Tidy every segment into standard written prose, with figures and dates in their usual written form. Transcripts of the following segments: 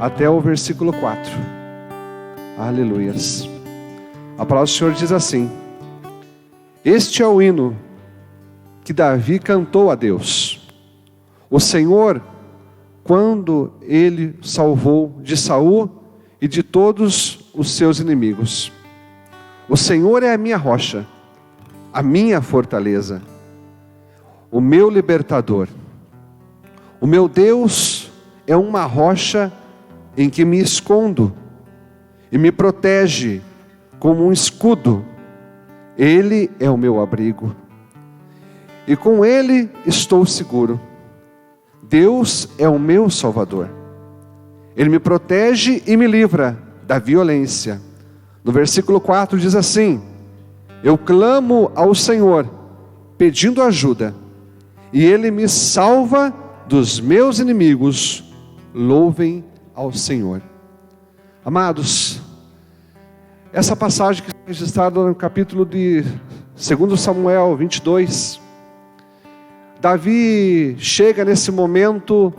até o versículo 4. Aleluias. A palavra do Senhor diz assim: este é o hino que Davi cantou a Deus. O Senhor, quando ele salvou de Saul e de todos os seus inimigos. O Senhor é a minha rocha, a minha fortaleza, o meu libertador. O meu Deus é uma rocha em que me escondo e me protege como um escudo. Ele é o meu abrigo e com ele estou seguro. Deus é o meu Salvador. Ele me protege e me livra da violência. No versículo 4 diz assim: eu clamo ao Senhor, pedindo ajuda, e Ele me salva dos meus inimigos. Louvem ao Senhor. Amados, essa passagem que está registrada no capítulo de 2 Samuel 22, Davi chega nesse momento,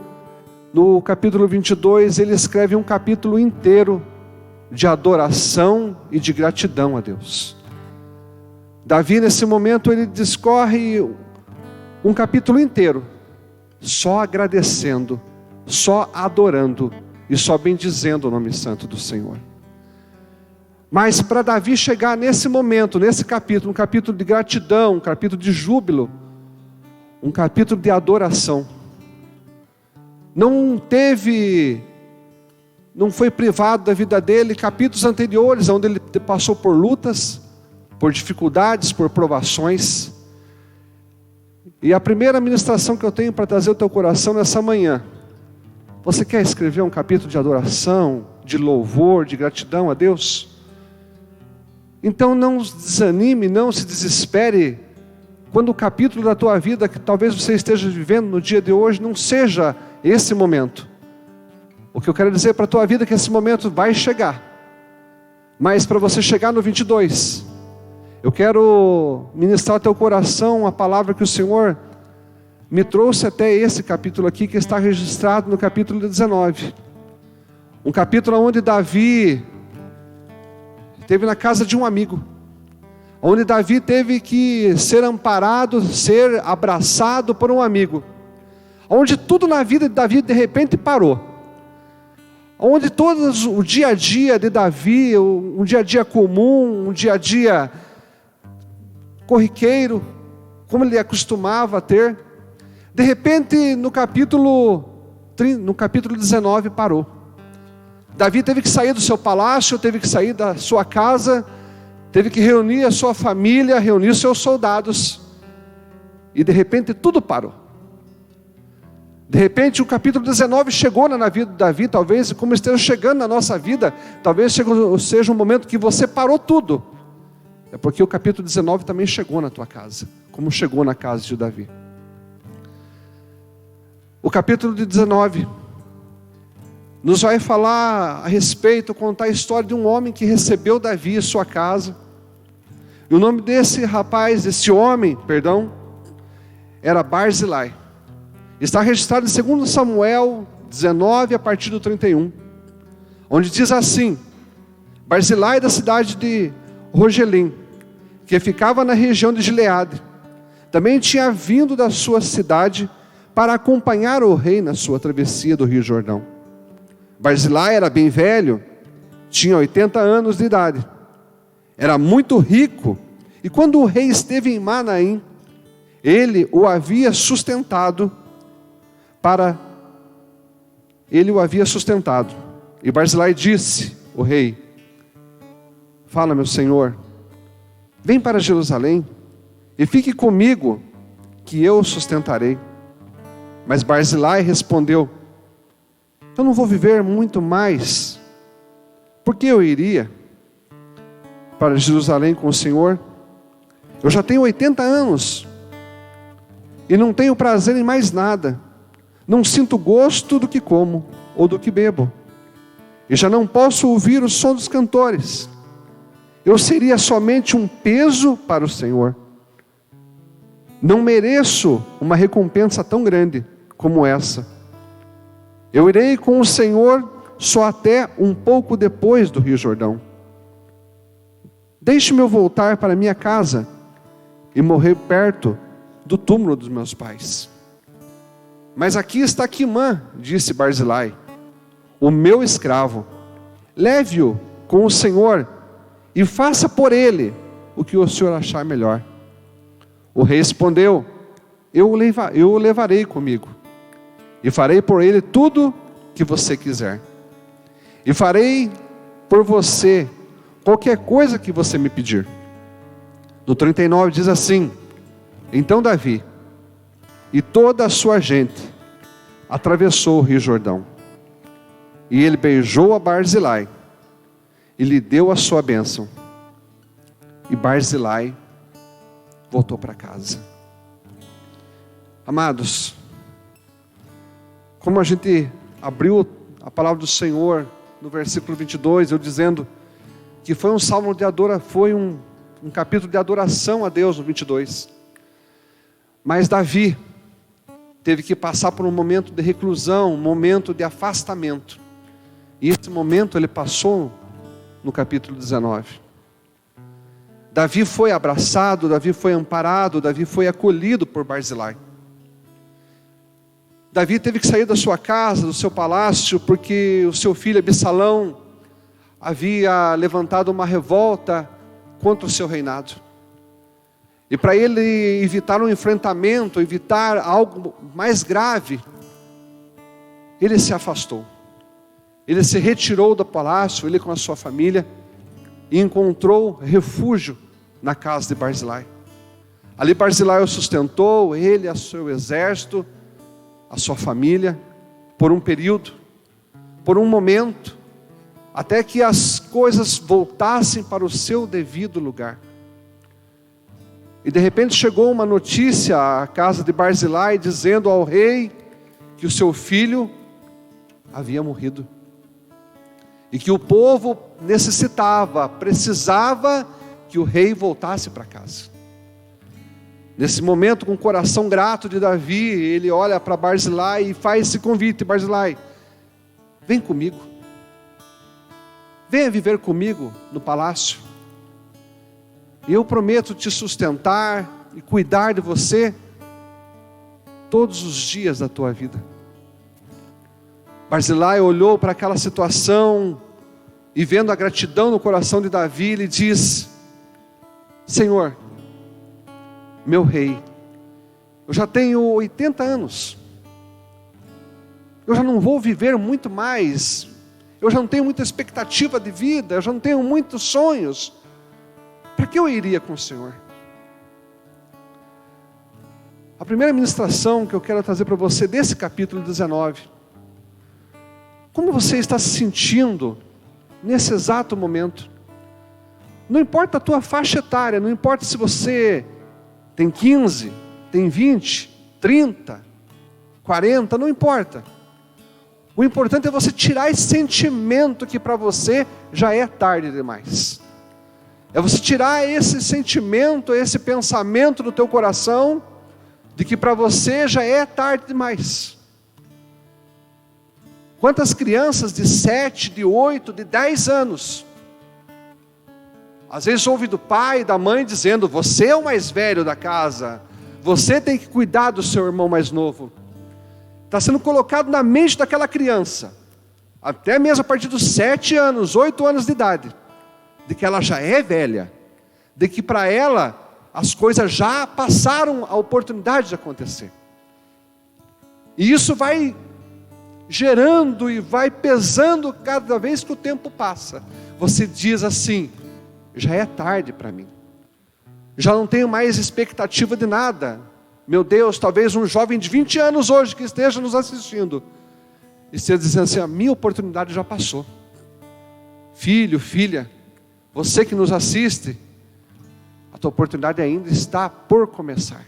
no capítulo 22, ele escreve um capítulo inteiro de adoração e de gratidão a Deus. Davi, nesse momento, ele discorre um capítulo inteiro, só agradecendo, só adorando e só bendizendo o nome santo do Senhor. Mas para Davi chegar nesse momento, nesse capítulo, um capítulo de gratidão, um capítulo de júbilo, um capítulo de adoração, não foi privado da vida dele capítulos anteriores, onde ele passou por lutas, por dificuldades, por provações. E a primeira ministração que eu tenho para trazer ao teu coração nessa manhã: você quer escrever um capítulo de adoração, de louvor, de gratidão a Deus? Então não desanime, não se desespere, quando o capítulo da tua vida, que talvez você esteja vivendo no dia de hoje, não seja esse momento. O que eu quero dizer para a tua vida é que esse momento vai chegar. Mas para você chegar no 22, eu quero ministrar ao teu coração a palavra que o Senhor me trouxe até esse capítulo aqui, que está registrado no capítulo 19. Um capítulo onde Davi esteve na casa de um amigo, onde Davi teve que ser amparado, ser abraçado por um amigo, onde tudo na vida de Davi de repente parou, onde todo o dia a dia de Davi, um dia a dia comum, um dia a dia corriqueiro, como ele acostumava a ter, de repente no capítulo 19 parou. Davi teve que sair do seu palácio, teve que sair da sua casa, teve que reunir a sua família, reunir seus soldados, e de repente tudo parou. De repente o capítulo 19 chegou na vida de Davi, talvez como esteja chegando na nossa vida, talvez seja um momento que você parou tudo. É porque o capítulo 19 também chegou na tua casa, como chegou na casa de Davi. O capítulo 19 nos vai falar a respeito, contar a história de um homem que recebeu Davi em sua casa. E o nome desse homem, era Barzilai. Está registrado em 2 Samuel 19, a partir do 31, onde diz assim: Barzilai da cidade de Rogelim, que ficava na região de Gileade, também tinha vindo da sua cidade para acompanhar o rei na sua travessia do rio Jordão. Barzilai era bem velho, tinha 80 anos de idade, era muito rico, e quando o rei esteve em Manaim, ele o havia sustentado. E Barzilai disse: o rei, fala, meu senhor, vem para Jerusalém e fique comigo, que eu o sustentarei. Mas Barzilai respondeu: eu não vou viver muito mais, por que eu iria para Jerusalém com o Senhor? Eu já tenho 80 anos e não tenho prazer em mais nada. Não sinto gosto do que como ou do que bebo, e já não posso ouvir o som dos cantores. Eu seria somente um peso para o Senhor. Não mereço uma recompensa tão grande como essa. Eu irei com o Senhor só até um pouco depois do rio Jordão. Deixe-me eu voltar para minha casa e morrer perto do túmulo dos meus pais. Mas aqui está Quimã, disse Barzilai, o meu escravo. Leve-o com o Senhor e faça por ele o que o Senhor achar melhor. O rei respondeu: eu o levarei comigo e farei por ele tudo que você quiser. E farei por você qualquer coisa que você me pedir. No 39 diz assim: então Davi e toda a sua gente atravessou o rio Jordão. E ele beijou a Barzilai e lhe deu a sua bênção. E Barzilai voltou para casa. Amados, como a gente abriu a palavra do Senhor no versículo 22, eu dizendo que foi um salmo de adoração, foi um capítulo de adoração a Deus no 22. Mas Davi teve que passar por um momento de reclusão, um momento de afastamento. E esse momento ele passou no capítulo 19. Davi foi abraçado, Davi foi amparado, Davi foi acolhido por Barzilai. Davi teve que sair da sua casa, do seu palácio, porque o seu filho Absalão havia levantado uma revolta contra o seu reinado. E para ele evitar um enfrentamento, evitar algo mais grave, ele se afastou. Ele se retirou do palácio, ele com a sua família, e encontrou refúgio na casa de Barzilai. Ali Barzilai o sustentou, ele, a seu exército, a sua família, por um período, por um momento, até que as coisas voltassem para o seu devido lugar. E de repente chegou uma notícia à casa de Barzilai, dizendo ao rei que o seu filho havia morrido. E que o povo necessitava, precisava que o rei voltasse para casa. Nesse momento, com o coração grato de Davi, ele olha para Barzilai e faz esse convite: Barzilai, vem comigo. Venha viver comigo no palácio. E eu prometo te sustentar e cuidar de você todos os dias da tua vida. Barzilai olhou para aquela situação e vendo a gratidão no coração de Davi, ele diz: Senhor, meu rei, eu já tenho 80 anos, eu já não vou viver muito mais, eu já não tenho muita expectativa de vida, eu já não tenho muitos sonhos, para que eu iria com o Senhor? A primeira ministração que eu quero trazer para você desse capítulo 19, como você está se sentindo nesse exato momento? Não importa a tua faixa etária, não importa se você tem 15, tem 20, 30, 40, não importa. O importante é você tirar esse sentimento que para você já é tarde demais. É você tirar esse sentimento, esse pensamento do teu coração, de que para você já é tarde demais. Quantas crianças de 7, de 8, de 10 anos, às vezes ouve do pai e da mãe dizendo: você é o mais velho da casa, você tem que cuidar do seu irmão mais novo. Está sendo colocado na mente daquela criança, até mesmo a partir dos 7 anos, 8 anos de idade, de que ela já é velha, de que para ela as coisas já passaram a oportunidade de acontecer. E isso vai gerando e vai pesando cada vez que o tempo passa. Você diz assim: já é tarde para mim, já não tenho mais expectativa de nada. Meu Deus, talvez um jovem de 20 anos hoje que esteja nos assistindo esteja dizendo assim: a minha oportunidade já passou. Filho, filha, você que nos assiste, a tua oportunidade ainda está por começar.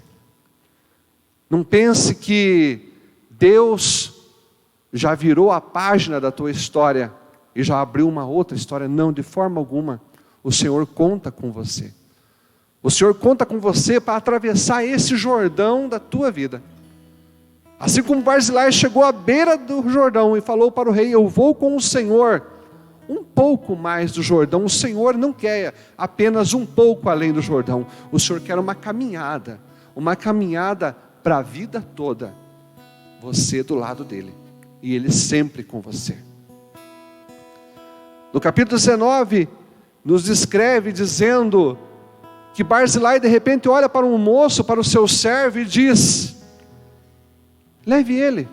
Não pense que Deus já virou a página da tua história e já abriu uma outra história. Não, de forma alguma. O Senhor conta com você. O Senhor conta com você para atravessar esse Jordão da tua vida. Assim como Barzilai chegou à beira do Jordão e falou para o rei: eu vou com o Senhor um pouco mais do Jordão. O Senhor não quer apenas um pouco além do Jordão. O Senhor quer uma caminhada para a vida toda. Você do lado dele e ele sempre com você. No capítulo 19, nos descreve dizendo que Barzilai de repente olha para um moço, para o seu servo e diz: leve ele,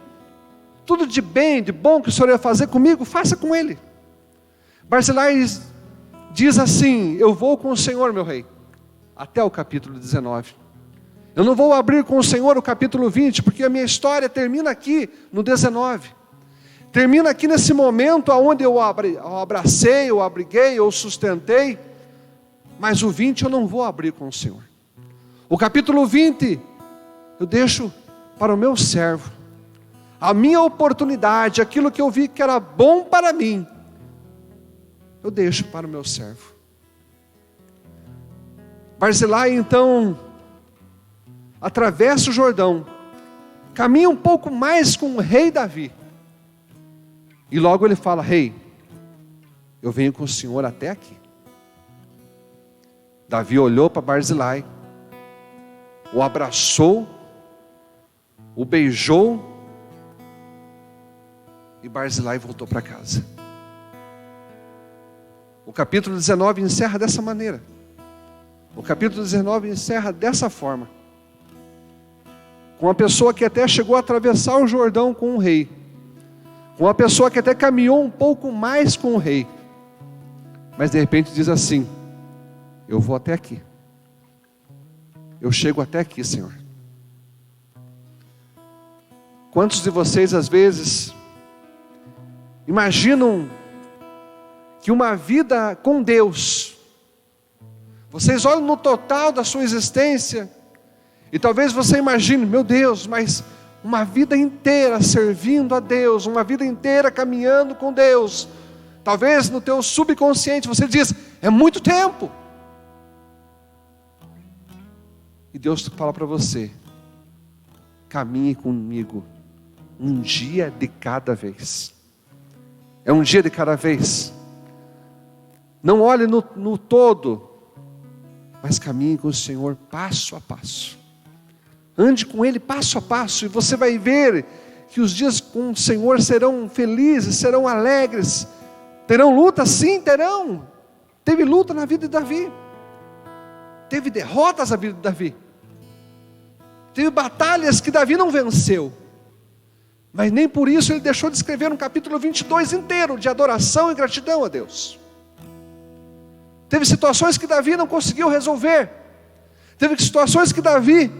tudo de bem, de bom que o Senhor ia fazer comigo, faça com ele. Barzilai diz assim: eu vou com o Senhor, meu rei, até o capítulo 19. Eu não vou abrir com o Senhor o capítulo 20, porque a minha história termina aqui no 19. Termina aqui nesse momento onde eu abracei, eu abriguei, eu sustentei. Mas o 20 eu não vou abrir com o Senhor. O capítulo 20 eu deixo para o meu servo. A minha oportunidade, aquilo que eu vi que era bom para mim, eu deixo para o meu servo. Barzilai então atravessa o Jordão, caminha um pouco mais com o rei Davi, e logo ele fala: rei, eu venho com o senhor até aqui. Davi olhou para Barzilai, o abraçou, o beijou, e Barzilai voltou para casa. O capítulo 19 encerra dessa maneira. O capítulo 19 encerra dessa forma, com uma pessoa que até chegou a atravessar o Jordão com o rei, com uma pessoa que até caminhou um pouco mais com o rei, mas de repente diz assim: eu vou até aqui, eu chego até aqui, Senhor. Quantos de vocês às vezes imaginam que uma vida com Deus, vocês olham no total da sua existência, e talvez você imagine: meu Deus, mas uma vida inteira servindo a Deus, uma vida inteira caminhando com Deus. Talvez no teu subconsciente você diz: é muito tempo. E Deus fala para você: caminhe comigo, um dia de cada vez. É um dia de cada vez. Não olhe no todo, mas caminhe com o Senhor passo a passo. Ande com Ele passo a passo, e você vai ver que os dias com o Senhor serão felizes, serão alegres. Terão luta? Sim, terão. Teve luta na vida de Davi. Teve derrotas na vida de Davi. Teve batalhas que Davi não venceu. Mas nem por isso ele deixou de escrever um capítulo 22 inteiro de adoração e gratidão a Deus. Teve situações que Davi não conseguiu resolver. Teve situações que Davi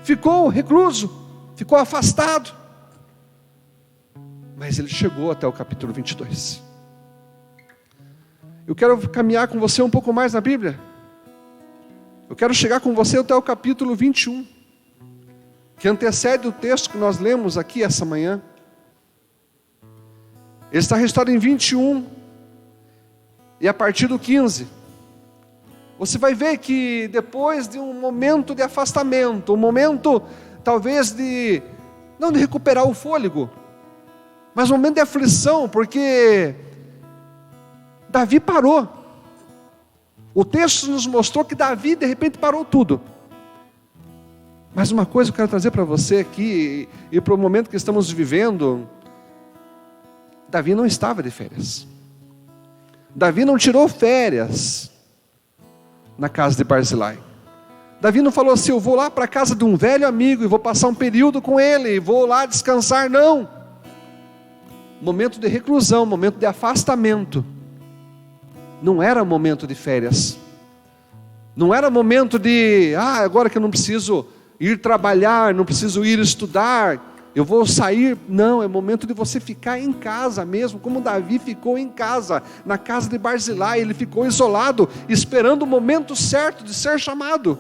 ficou recluso, ficou afastado. Mas ele chegou até o capítulo 22. Eu quero caminhar com você um pouco mais na Bíblia. Eu quero chegar com você até o capítulo 21, que antecede o texto que nós lemos aqui essa manhã. Ele está registrado em 21, e a partir do 15, você vai ver que depois de um momento de afastamento, um momento talvez de, não de recuperar o fôlego, mas um momento de aflição, porque Davi parou. O texto nos mostrou que Davi de repente parou tudo. Mas uma coisa eu quero trazer para você aqui, e para o momento que estamos vivendo: Davi não estava de férias. Davi não tirou férias na casa de Barzilai. Davi não falou assim: eu vou lá para a casa de um velho amigo e vou passar um período com ele, vou lá descansar. Não. Momento de reclusão, momento de afastamento. Não era momento de férias. Não era momento de, agora que eu não preciso ir trabalhar, não preciso ir estudar, eu vou sair. Não, é momento de você ficar em casa mesmo, como Davi ficou em casa, na casa de Barzilai. Ele ficou isolado, esperando o momento certo de ser chamado.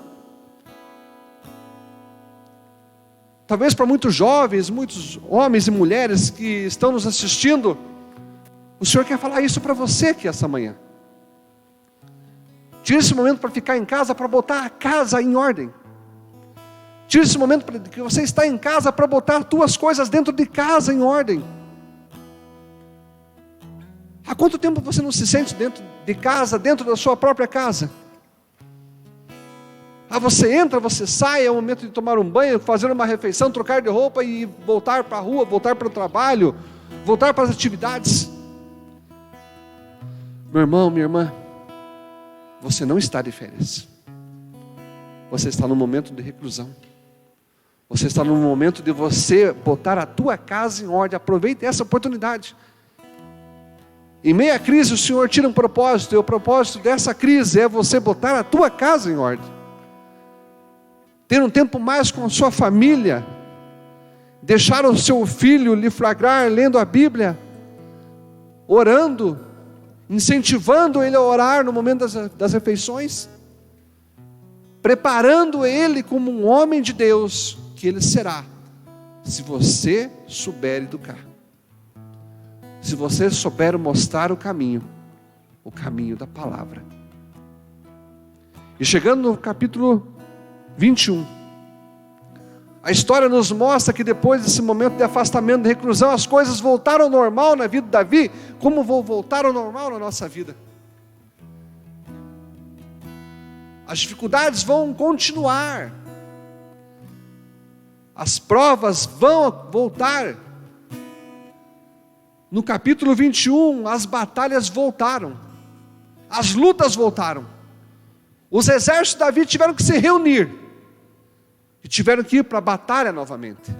Talvez para muitos jovens, muitos homens e mulheres que estão nos assistindo, o Senhor quer falar isso para você aqui essa manhã. Tire esse momento para ficar em casa, para botar a casa em ordem. Tire esse momento que você está em casa para botar as tuas coisas dentro de casa em ordem. Há quanto tempo você não se sente dentro de casa, dentro da sua própria casa? Você entra, você sai, é o momento de tomar um banho, fazer uma refeição, trocar de roupa e voltar para a rua, voltar para o trabalho, voltar para as atividades. Meu irmão, minha irmã, você não está de férias. Você está no momento de reclusão. Você está no momento de você botar a tua casa em ordem. Aproveite essa oportunidade. Em meio à crise, o Senhor tira um propósito, e o propósito dessa crise é você botar a tua casa em ordem. Ter um tempo mais com a sua família, deixar o seu filho lhe flagrar lendo a Bíblia, orando, incentivando ele a orar no momento das refeições, preparando ele como um homem de Deus, que ele será, se você souber educar. Se você souber mostrar o caminho da palavra. E chegando no capítulo 21, a história nos mostra que depois desse momento de afastamento, de reclusão, as coisas voltaram ao normal na vida de Davi, como vão voltar ao normal na nossa vida. As dificuldades vão continuar, as provas vão voltar. No capítulo 21, as batalhas voltaram, as lutas voltaram, os exércitos de Davi tiveram que se reunir, e tiveram que ir para a batalha novamente.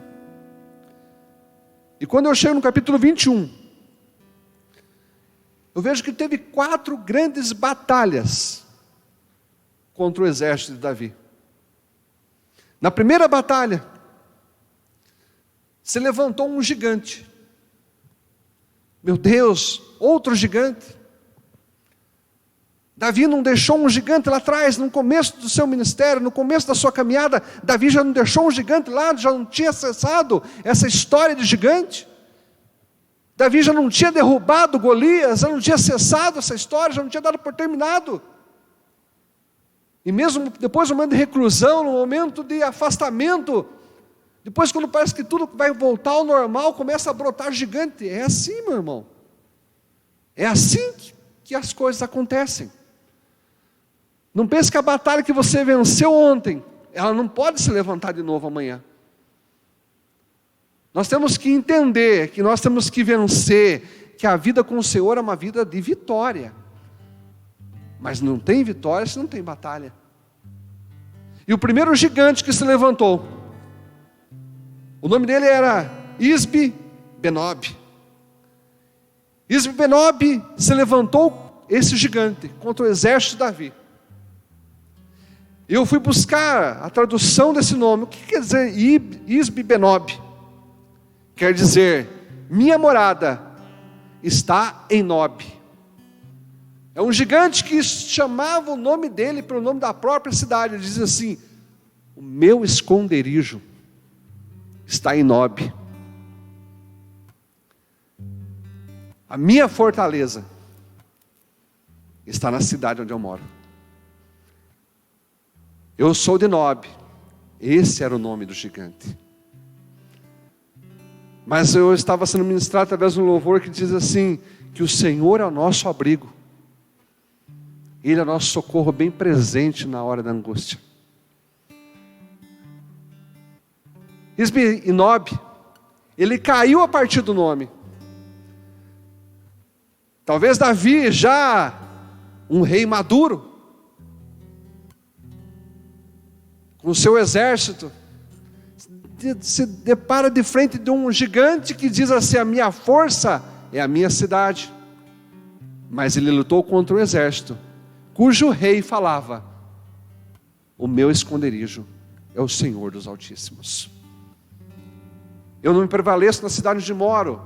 E quando eu chego no capítulo 21, eu vejo que teve 4 grandes batalhas contra o exército de Davi. Na primeira batalha, se levantou um gigante. Meu Deus, outro gigante. Davi não deixou um gigante lá atrás, no começo do seu ministério, no começo da sua caminhada. Davi já não deixou um gigante lá, já não tinha cessado essa história de gigante. Davi já não tinha derrubado Golias, já não tinha cessado essa história, já não tinha dado por terminado. E mesmo depois do momento de reclusão, no momento de afastamento, depois quando parece que tudo vai voltar ao normal, começa a brotar gigante. É assim, meu irmão. É assim que as coisas acontecem. Não pense que a batalha que você venceu ontem, ela não pode se levantar de novo amanhã. Nós temos que entender que nós temos que vencer, que a vida com o Senhor é uma vida de vitória. Mas não tem vitória se não tem batalha. E o primeiro gigante que se levantou, o nome dele era Isbi-Benob. Isbi-Benob se levantou, esse gigante, contra o exército de Davi. Eu fui buscar a tradução desse nome. O que quer dizer Isbi-Benob? Quer dizer, minha morada está em Nob. É um gigante que chamava o nome dele pelo nome da própria cidade. Ele diz assim: o meu esconderijo está em Nob. A minha fortaleza está na cidade onde eu moro. Eu sou de Nob. Esse era o nome do gigante. Mas eu estava sendo ministrado através de um louvor que diz assim, que o Senhor é o nosso abrigo. Ele é o nosso socorro bem presente na hora da angústia. Isbi-Benob, ele caiu a partir do nome. Talvez Davi, já um rei maduro, com o seu exército, se depara de frente de um gigante que diz assim: a minha força é a minha cidade. Mas ele lutou contra um exército, cujo rei falava: o meu esconderijo é o Senhor dos Altíssimos. Eu não me prevaleço na cidade onde moro,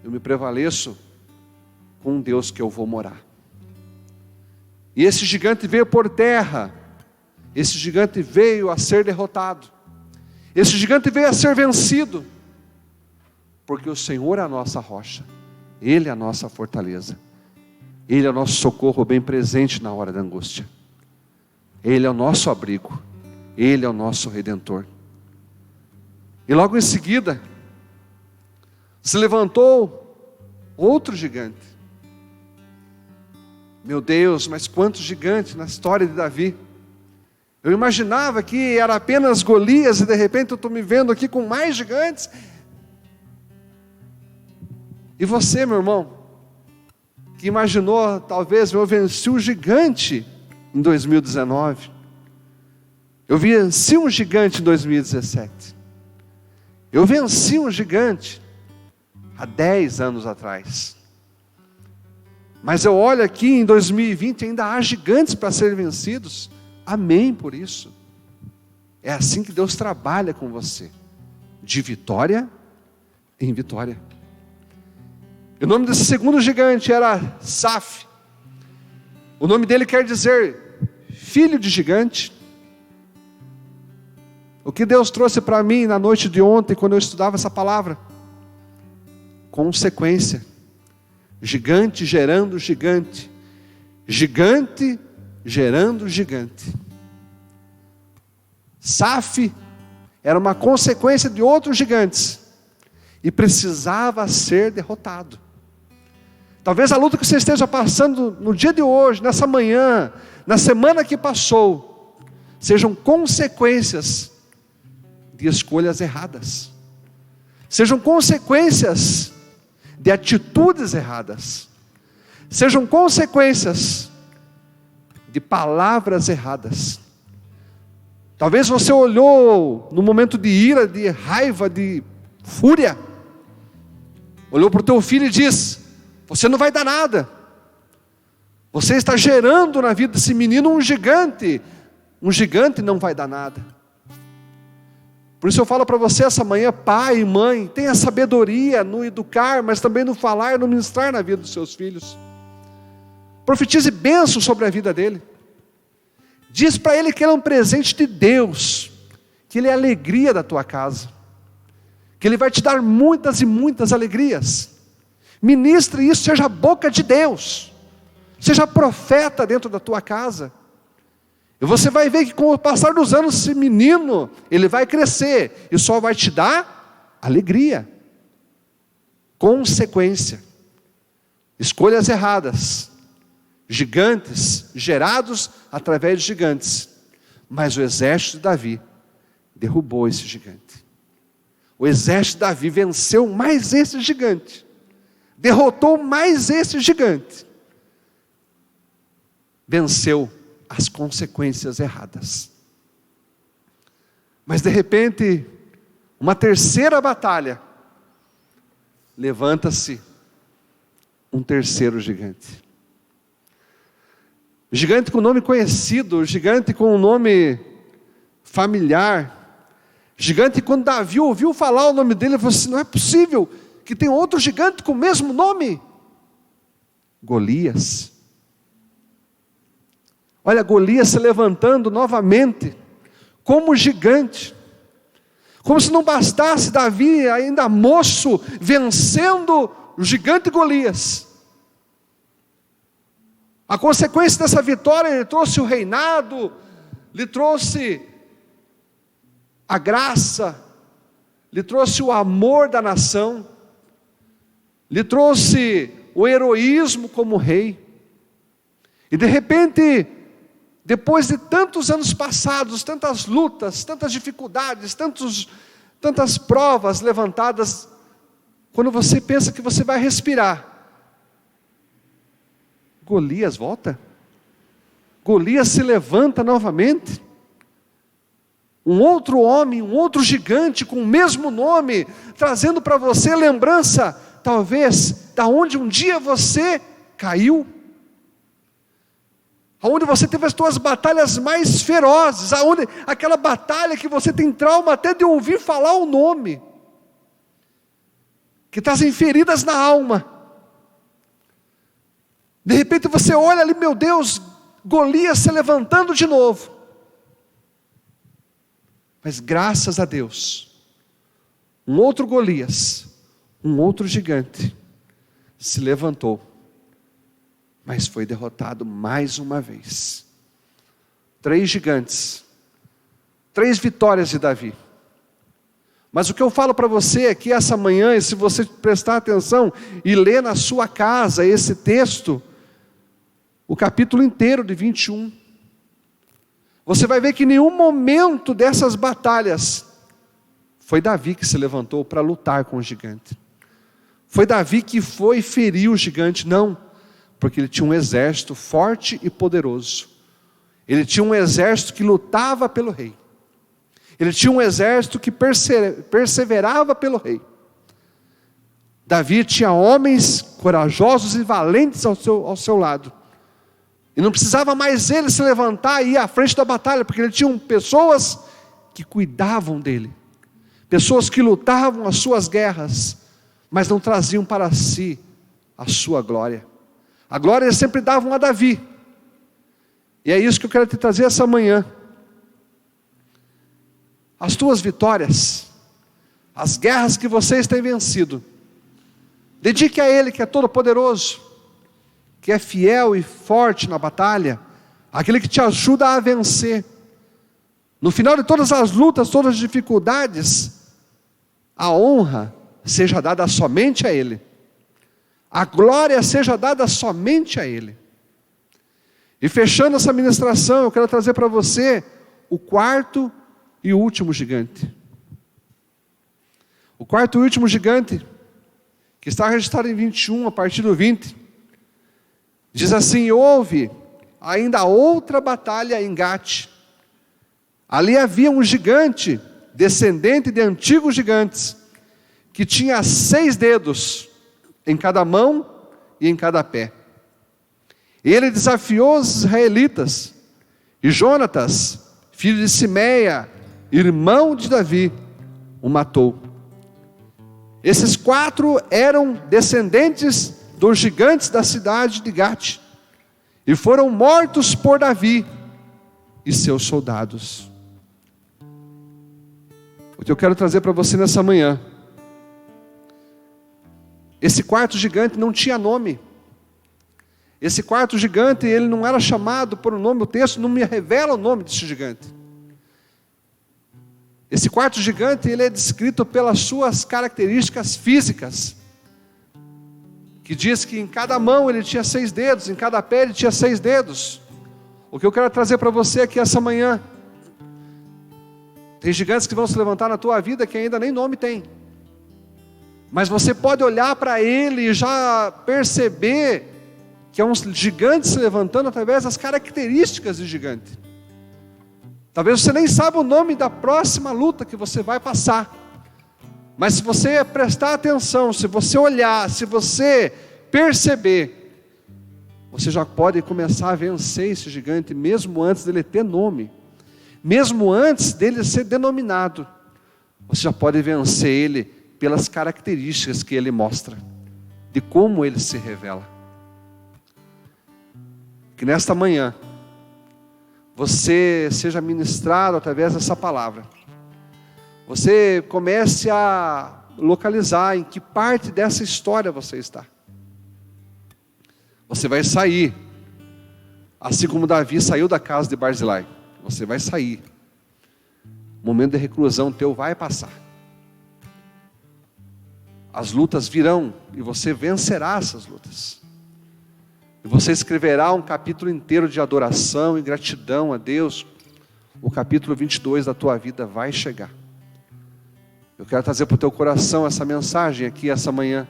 eu me prevaleço com um Deus que eu vou morar. E esse gigante veio por terra, esse gigante veio a ser derrotado, esse gigante veio a ser vencido, porque o Senhor é a nossa rocha, Ele é a nossa fortaleza, Ele é o nosso socorro bem presente na hora da angústia, Ele é o nosso abrigo, Ele é o nosso Redentor. E logo em seguida, se levantou outro gigante. Meu Deus, mas quantos gigantes na história de Davi. Eu imaginava que era apenas Golias e de repente eu estou me vendo aqui com mais gigantes. E você, meu irmão, que imaginou, talvez, eu venci um gigante em 2019. Eu venci um gigante em 2017. Eu venci um gigante há 10 anos atrás. Mas eu olho aqui em 2020, ainda há gigantes para serem vencidos. Amém por isso. É assim que Deus trabalha com você. De vitória em vitória. E o nome desse segundo gigante era Saf. O nome dele quer dizer filho de gigante. O que Deus trouxe para mim na noite de ontem, quando eu estudava essa palavra? Consequência. Gigante gerando gigante. Gigante gerando gigante. Saf era uma consequência de outros gigantes. E precisava ser derrotado. Talvez a luta que você esteja passando no dia de hoje, nessa manhã, na semana que passou, sejam consequências de escolhas erradas. Sejam consequências de atitudes erradas. Sejam consequências de palavras erradas. Talvez você olhou no momento de ira, de raiva, de fúria. Olhou para o teu filho e disse: você não vai dar nada. Você está gerando na vida desse menino um gigante. Um gigante não vai dar nada. Por isso eu falo para você essa manhã, pai e mãe, tenha sabedoria no educar, mas também no falar, no ministrar na vida dos seus filhos. Profetize bênção sobre a vida dele. Diz para ele que ele é um presente de Deus, que ele é a alegria da tua casa, que ele vai te dar muitas e muitas alegrias. Ministre isso, seja a boca de Deus, seja profeta dentro da tua casa. E você vai ver que com o passar dos anos, esse menino, ele vai crescer, e só vai te dar alegria. Consequência. Escolhas erradas. Gigantes, gerados através de gigantes. Mas o exército de Davi derrubou esse gigante. O exército de Davi venceu mais esse gigante. Derrotou mais esse gigante. Venceu as consequências erradas. Mas de repente, uma terceira batalha, levanta-se um terceiro gigante. Gigante com nome conhecido, gigante com um nome familiar. Gigante, quando Davi ouviu falar o nome dele, ele falou assim: não é possível que tem outro gigante com o mesmo nome. Golias. Olha, Golias se levantando novamente, como gigante. Como se não bastasse Davi, ainda moço, vencendo o gigante Golias. A consequência dessa vitória, lhe trouxe o reinado, lhe trouxe a graça, lhe trouxe o amor da nação, lhe trouxe o heroísmo como rei. E de repente, depois de tantos anos passados, tantas lutas, tantas dificuldades, tantas provas levantadas, quando você pensa que você vai respirar, Golias volta. Golias se levanta novamente. Um outro homem, um outro gigante com o mesmo nome, trazendo para você lembrança, talvez, da onde um dia você caiu. Aonde você teve as suas batalhas mais ferozes, aonde aquela batalha que você tem trauma até de ouvir falar o nome, que trazem feridas na alma. De repente você olha ali, meu Deus, Golias se levantando de novo. Mas graças a Deus, um outro Golias, um outro gigante, se levantou, mas foi derrotado mais uma vez. 3 gigantes 3 vitórias de Davi. Mas o que eu falo para você aqui essa manhã, e se você prestar atenção e ler na sua casa esse texto, o capítulo inteiro de 21, você vai ver que em nenhum momento dessas batalhas foi Davi que se levantou para lutar com o gigante. Foi Davi que foi e feriu o gigante, não, porque ele tinha um exército forte e poderoso. Ele tinha um exército que lutava pelo rei. Ele tinha um exército que perseverava pelo rei. Davi tinha homens corajosos e valentes ao seu lado. E não precisava mais ele se levantar e ir à frente da batalha, porque ele tinha pessoas que cuidavam dele. Pessoas que lutavam as suas guerras, mas não traziam para si a sua glória. A glória eles sempre davam a Davi. E é isso que eu quero te trazer essa manhã. As tuas vitórias, as guerras que vocês têm vencido, dedique a Ele que é todo poderoso, que é fiel e forte na batalha, aquele que te ajuda a vencer. No final de todas as lutas, todas as dificuldades, a honra seja dada somente a Ele, a glória seja dada somente a Ele. E fechando essa ministração, eu quero trazer para você o quarto e o último gigante. O quarto e último gigante, que está registrado em 21, a partir do 20, diz assim: houve ainda outra batalha em Gate. Ali havia um gigante, descendente de antigos gigantes, que tinha 6 dedos em cada mão e em cada pé. Ele desafiou os israelitas, e Jonatas, filho de Simeia, irmão de Davi, o matou. Esses 4 eram descendentes dos gigantes da cidade de Gate, e foram mortos por Davi e seus soldados. O que eu quero trazer para você nessa manhã, esse quarto gigante não tinha nome. Esse quarto gigante, ele não era chamado por um nome, o texto não me revela o nome desse gigante. Esse quarto gigante, ele é descrito pelas suas características físicas, que diz que em cada mão ele tinha 6 dedos, em cada pé ele tinha 6 dedos. O que eu quero trazer para você aqui essa manhã, tem gigantes que vão se levantar na tua vida que ainda nem nome tem, mas você pode olhar para ele e já perceber que é um gigante se levantando através das características de gigante. Talvez você nem saiba o nome da próxima luta que você vai passar, mas se você prestar atenção, se você olhar, se você perceber, você já pode começar a vencer esse gigante, mesmo antes dele ter nome, mesmo antes dele ser denominado. Você já pode vencer ele pelas características que ele mostra, de como ele se revela. Que nesta manhã você seja ministrado através dessa palavra. Você comece a localizar em que parte dessa história você está. Você vai sair, assim como Davi saiu da casa de Barzilai. Você vai sair. O momento de reclusão teu vai passar. As lutas virão e você vencerá essas lutas. E você escreverá um capítulo inteiro de adoração e gratidão a Deus. O capítulo 22 da tua vida vai chegar. Eu quero trazer para o teu coração essa mensagem aqui, essa manhã.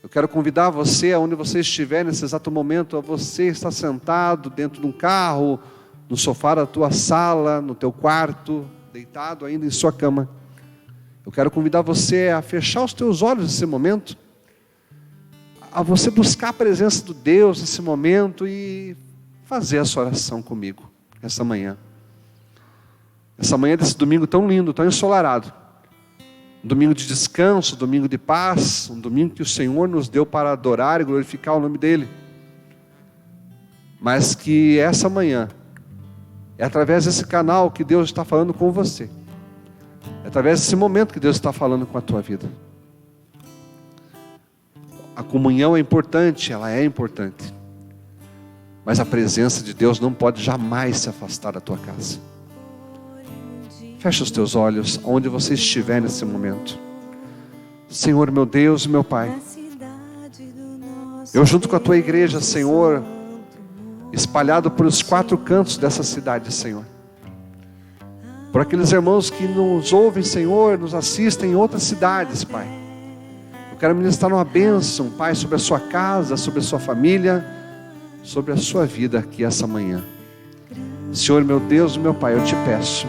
Eu quero convidar você, aonde você estiver nesse exato momento, a você estar sentado dentro de um carro, no sofá da tua sala, no teu quarto, deitado ainda em sua cama. Eu quero convidar você a fechar os teus olhos nesse momento, a você buscar a presença de Deus nesse momento e fazer essa oração comigo, essa manhã. Essa manhã desse domingo tão lindo, tão ensolarado. Um domingo de descanso, um domingo de paz, um domingo que o Senhor nos deu para adorar e glorificar o nome dEle. Mas que essa manhã, é através desse canal que Deus está falando com você. É através desse momento que Deus está falando com a tua vida. A comunhão é importante, ela é importante. Mas a presença de Deus não pode jamais se afastar da tua casa. Feche os teus olhos onde você estiver nesse momento. Senhor, meu Deus e meu Pai, eu junto com a tua igreja, Senhor, espalhado por os 4 cantos dessa cidade, Senhor, por aqueles irmãos que nos ouvem, Senhor, nos assistem em outras cidades, Pai, eu quero ministrar uma bênção, Pai, sobre a sua casa, sobre a sua família, sobre a sua vida aqui essa manhã. Senhor, meu Deus e meu Pai, eu te peço,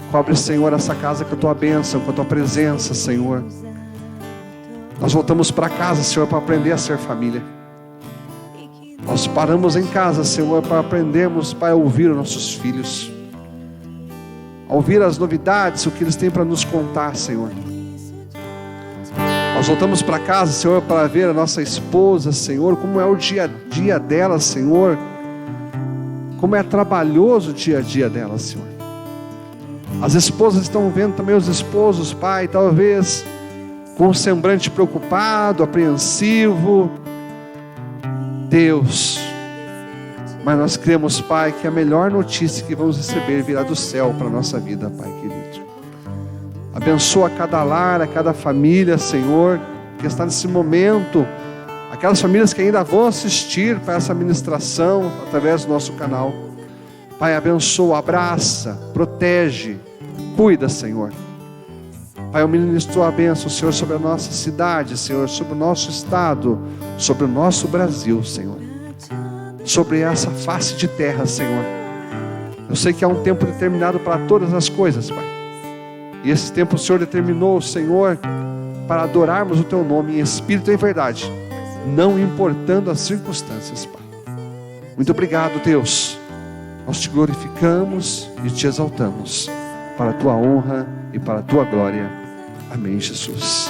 cobre, Senhor, essa casa com a tua bênção, com a tua presença, Senhor. Nós voltamos para casa, Senhor, para aprender a ser família. Nós paramos em casa, Senhor, para aprendermos, Pai, a ouvir os nossos filhos, a ouvir as novidades, o que eles têm para nos contar, Senhor. Nós voltamos para casa, Senhor, para ver a nossa esposa, Senhor, como é o dia a dia dela, Senhor, como é trabalhoso o dia a dia dela, Senhor. As esposas estão vendo também os esposos, Pai, talvez com um semblante preocupado, apreensivo. Deus, mas nós cremos, Pai, que a melhor notícia que vamos receber virá do céu para a nossa vida, Pai querido. Abençoa cada lar, a cada família, Senhor, que está nesse momento, aquelas famílias que ainda vão assistir para essa ministração através do nosso canal. Pai, abençoa, abraça, protege, cuida, Senhor. Pai, eu ministro a bênção, Senhor, sobre a nossa cidade, Senhor, sobre o nosso estado, sobre o nosso Brasil, Senhor, sobre essa face de terra, Senhor. Eu sei que há um tempo determinado para todas as coisas, Pai, e esse tempo o Senhor determinou, Senhor, para adorarmos o Teu nome em espírito e em verdade, não importando as circunstâncias, Pai. Muito obrigado, Deus. Nós te glorificamos e te exaltamos para a Tua honra e para a Tua glória. Amém, Jesus.